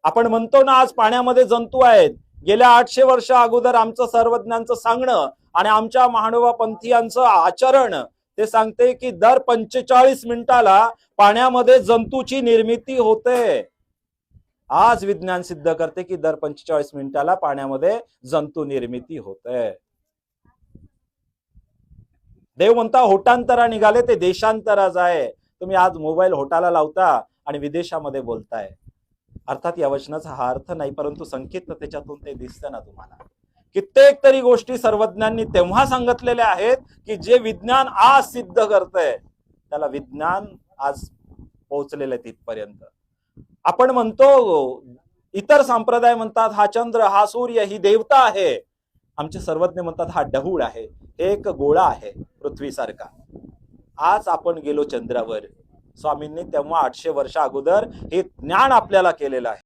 आपण म्हणतो ना, आज पाण्यामध्ये जंतू आहेत. गेल्या 800 वर्ष अगोदर आमचं सर्वज्ञांचं सांगणं आणि आमच्या महानुभाव पंथीयांचं आचरण ते सांगते की दर 45 मिनिटाला पाण्यामध्ये जंतूची निर्मिती होते. आज विज्ञान सिद्ध करते की दर 45 मिनिटाला पाण्यामध्ये जंतू निर्मिती होते. देव म्हणता होटांतरा निघाले ते देशांतरा जाय. तुम्ही आज मोबाईल होटाला लावता आणि विदेशामध्ये बोलताय. अर्थात या वचनाचा हा अर्थ नाही, परंतु संकेत त्याच्यातून ते दिसतं ना तुम्हाला. कित्येक तरी गोष्टी सर्वज्ञांनी तेव्हा सांगितलेल्या आहेत की जे विज्ञान आज सिद्ध करतंय त्याला विज्ञान आज पोहोचलेलं आहे तिथपर्यंत. आपण म्हणतो, इतर संप्रदाय म्हणतात हा चंद्र, हा सूर्य, ही देवता आहे. आमचे सर्वज्ञ म्हणतात हा डहूळ आहे, एक गोळा आहे पृथ्वीसारखा. आज आपण गेलो चंद्रावर. स्वामींनी तेव्हा 800 वर्ष अगोदर हे ज्ञान आपल्याला केलेलं आहे.